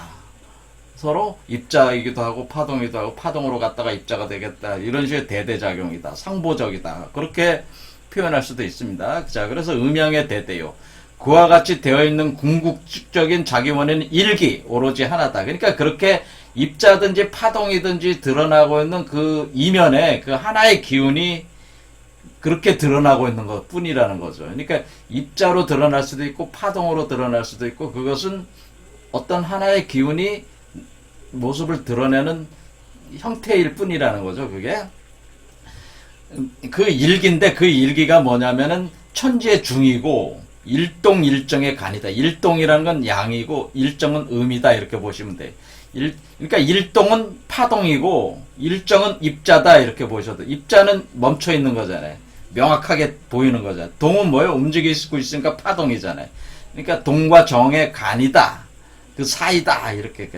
서로 입자이기도 하고 파동이기도 하고, 파동으로 갔다가 입자가 되겠다, 이런 식의 대대작용이다, 상보적이다, 그렇게 표현할 수도 있습니다. 자, 그래서 음양의 대대요, 그와 같이 되어 있는 궁극적인 자기 원인은 일기, 오로지 하나다. 그러니까 그렇게 입자든지 파동이든지 드러나고 있는 이면에 하나의 기운이 그렇게 드러나고 있는 것 뿐이라는 거죠. 그러니까 입자로 드러날 수도 있고 파동으로 드러날 수도 있고, 그것은 어떤 하나의 기운이 모습을 드러내는 형태일 뿐이라는 거죠. 그게 일기인데, 그 일기가 뭐냐면은 천지의 중이고 일동일정의 간이다. 일동이라는 건 양이고 일정은 음이다, 이렇게 보시면 돼요. 그러니까 일동은 파동이고 일정은 입자다, 이렇게 보셔도, 입자는 멈춰 있는 거잖아요. 명확하게 보이는 거잖아요. 동은 뭐예요? 움직이고 있으니까 파동이잖아요. 그러니까 동과 정의 간이다, 사이다, 이렇게.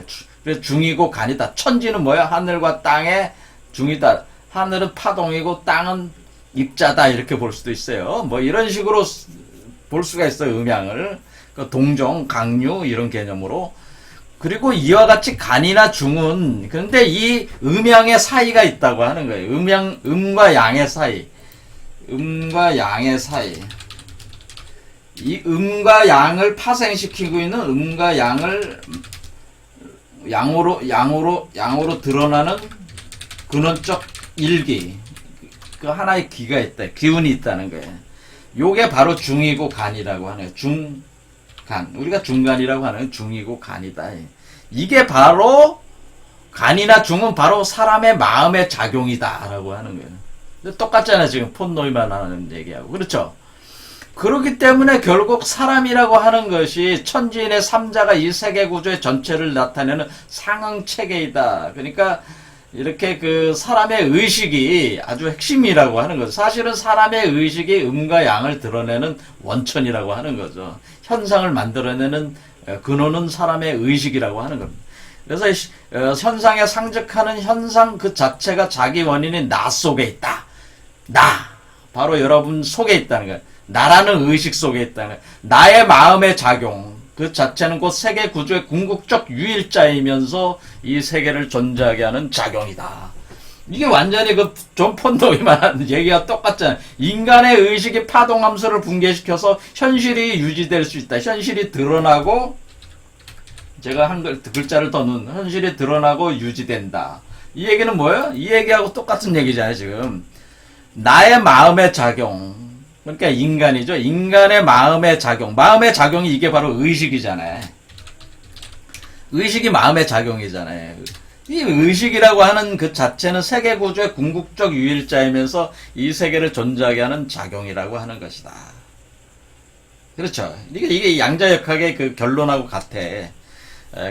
그래서 중이고 간이다. 천지는 뭐야? 하늘과 땅의 중이다. 하늘은 파동이고 땅은 입자다, 이렇게 볼 수도 있어요. 뭐 이런 식으로 볼 수가 있어요, 음양을. 동정, 강류, 이런 개념으로. 그리고 이와 같이 간이나 중은, 그런데 이 음양의 사이가 있다고 하는 거예요. 음과 양의 사이. 음과 양의 사이. 이 음과 양을 파생시키고 있는, 음과 양을 양으로 드러나는 근원적 일기, 하나의 기가 있다, 기운이 있다는 거예요. 요게 바로 중이고 간이라고 하는 거예요. 중간, 우리가 중간이라고 하는 중이고 간이다. 이게 바로, 간이나 중은 바로 사람의 마음의 작용이다라고 하는 거예요. 똑같잖아요, 지금 폰 노이만 하는 얘기하고. 그렇죠? 그렇기 때문에 결국 사람이라고 하는 것이 천지인의 삼자가 이 세계 구조의 전체를 나타내는 상응 체계이다. 그러니까 이렇게 사람의 의식이 아주 핵심이라고 하는 거죠. 사실은 사람의 의식이 음과 양을 드러내는 원천이라고 하는 거죠. 현상을 만들어내는 근원은 사람의 의식이라고 하는 겁니다. 그래서 현상에 상적하는 현상 그 자체가 자기 원인이 나 속에 있다. 바로 여러분 속에 있다는 거예요. 나라는 의식 속에 있다는 거예요. 나의 마음의 작용 그 자체는 곧 세계 구조의 궁극적 유일자이면서 이 세계를 존재하게 하는 작용이다. 이게 완전히 존 폰 노이만 얘기가 똑같잖아요. 인간의 의식이 파동함수를 붕괴시켜서 현실이 유지될 수 있다. 현실이 드러나고 제가 한 글자를 더 넣은 현실이 드러나고 유지된다. 이 얘기는 뭐예요? 이 얘기하고 똑같은 얘기잖아요, 지금. 나의 마음의 작용. 그러니까 인간이죠. 인간의 마음의 작용. 마음의 작용이 이게 바로 의식이잖아요. 의식이 마음의 작용이잖아요. 이 의식이라고 하는 그 자체는 세계 구조의 궁극적 유일자이면서 이 세계를 존재하게 하는 작용이라고 하는 것이다. 그렇죠. 이게 양자역학의 그 결론하고 같아.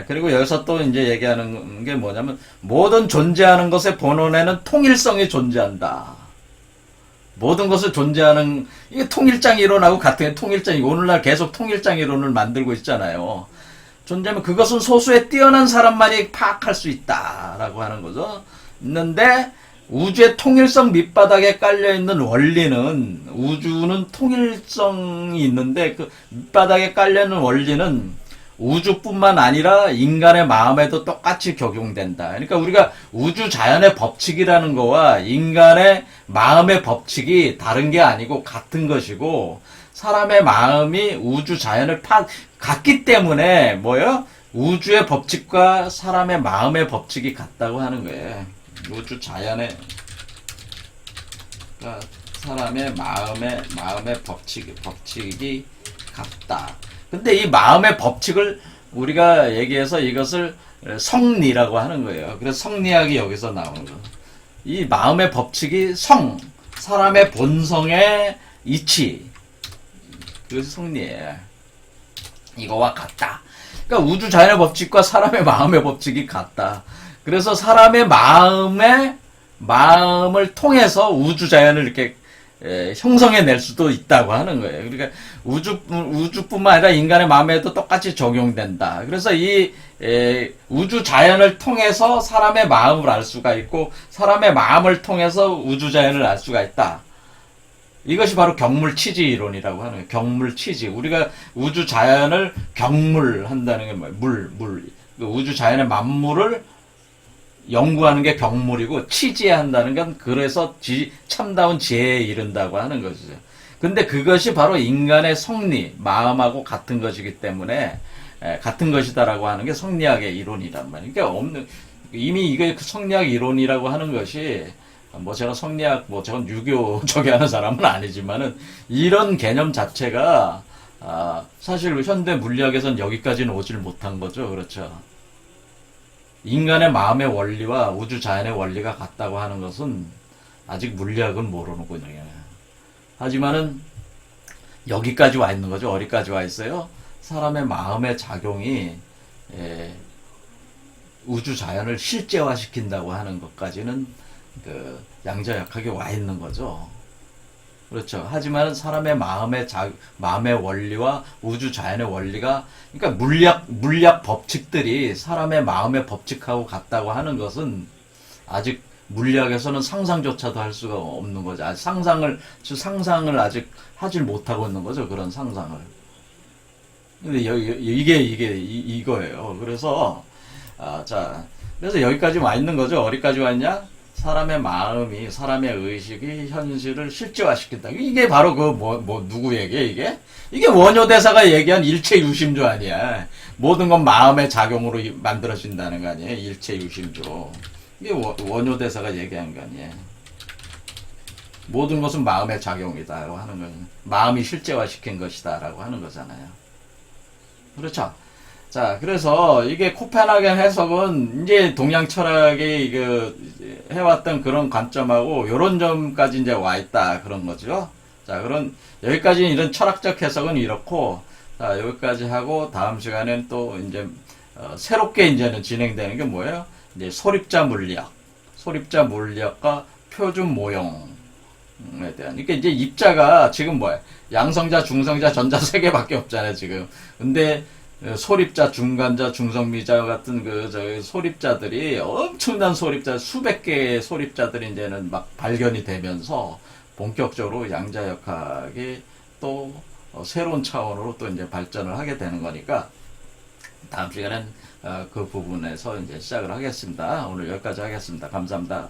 그리고 여기서 또 이제 얘기하는 게 뭐냐면, 모든 존재하는 것의 본원에는 통일성이 존재한다. 모든 것을 존재하는, 이게 통일장 이론하고 같은, 통일장, 오늘날 계속 통일장 이론을 만들고 있잖아요. 존재하면 그것은 소수의 뛰어난 사람만이 파악할 수 있다라고 하는 거죠. 있는데, 우주의 통일성 밑바닥에 깔려있는 원리는, 우주는 통일성이 있는데, 그 밑바닥에 깔려있는 원리는 우주뿐만 아니라 인간의 마음에도 똑같이 적용된다. 그러니까 우리가 우주 자연의 법칙이라는 거와 인간의 마음의 법칙이 다른 게 아니고 같은 것이고, 사람의 마음이 우주 자연을 같기 때문에 뭐예요? 우주의 법칙과 사람의 마음의 법칙이 같다고 하는 거예요. 우주 자연의, 그러니까 사람의 마음의 법칙이 같다. 근데 이 마음의 법칙을 우리가 얘기해서 이것을 성리라고 하는 거예요. 그래서 성리학이 여기서 나오는 거예요. 이 마음의 법칙이 사람의 본성의 이치, 그것이 성리예요. 이거와 같다. 그러니까 우주 자연의 법칙과 사람의 마음의 법칙이 같다. 그래서 사람의 마음을 통해서 우주 자연을 이렇게 형성해낼 수도 있다고 하는 거예요. 그러니까 우주뿐만 아니라 인간의 마음에도 똑같이 적용된다. 그래서 이 우주 자연을 통해서 사람의 마음을 알 수가 있고, 사람의 마음을 통해서 우주 자연을 알 수가 있다. 이것이 바로 경물치지 이론이라고 하는 거예요. 경물치지. 우리가 우주 자연을 경물한다는 게 뭐예요? 물. 우주 자연의 만물을 연구하는 게 경물이고, 치지한다는 건 그래서 참다운 지혜에 이른다고 하는 것이죠. 근데 그것이 바로 인간의 성리, 마음하고 같은 것이기 때문에 같은 것이다라고 하는 게 성리학의 이론이란 말이에요. 그러니까 이미 이게 성리학 이론이라고 하는 것이, 뭐 제가 성리학, 뭐 제가 유교 저기 하는 사람은 아니지만은, 이런 개념 자체가 사실 현대 물리학에서는 여기까지는 오질 못한 거죠. 그렇죠. 인간의 마음의 원리와 우주 자연의 원리가 같다고 하는 것은 아직 물리학은 모르는군요. 하지만은 여기까지 와 있는 거죠. 어디까지 와 있어요? 사람의 마음의 작용이 우주 자연을 실제화시킨다고 하는 것까지는 그 양자역학에 와 있는 거죠. 그렇죠. 하지만 사람의 마음의 원리와 우주 자연의 원리가, 그러니까 물리학 법칙들이 사람의 마음의 법칙하고 같다고 하는 것은 아직 물리학에서는 상상조차도 할 수가 없는 거죠. 아직 상상을 아직 하질 못하고 있는 거죠. 그런 상상을. 근데 이거예요. 그래서, 그래서 여기까지 와 있는 거죠. 어디까지 왔냐? 사람의 마음이, 사람의 의식이 현실을 실제화시킨다. 이게 바로 누구 얘기야, 이게? 이게 원효대사가 얘기한 일체유심조 아니야. 모든 건 마음의 작용으로 만들어진다는 거 아니에요. 일체유심조. 이게 원효대사가 얘기한 거 아니에요. 모든 것은 마음의 작용이다라고 하는 거예요. 마음이 실제화시킨 것이다라고 하는 거잖아요. 그렇죠? 자, 그래서 이게 코펜하겐 해석은 이제 동양 철학이 해왔던 그런 관점하고 요런 점까지 이제 와 있다. 그런 거죠. 자, 여기까지 이런 철학적 해석은 이렇고, 자, 여기까지 하고 다음 시간에는 또 이제, 새롭게 이제는 진행되는 게 뭐예요? 이제 소립자 물리학과 표준 모형에 대한. 그러니까 이제 입자가 지금 뭐예요? 양성자, 중성자, 전자 세 개밖에 없잖아요, 지금. 근데, 소립자, 중간자, 중성미자 같은 소립자들이 엄청난 수백 개의 소립자들이 이제는 막 발견이 되면서 본격적으로 양자역학이 또 새로운 차원으로 또 이제 발전을 하게 되는 거니까 다음 시간엔 그 부분에서 이제 시작을 하겠습니다. 오늘 여기까지 하겠습니다. 감사합니다.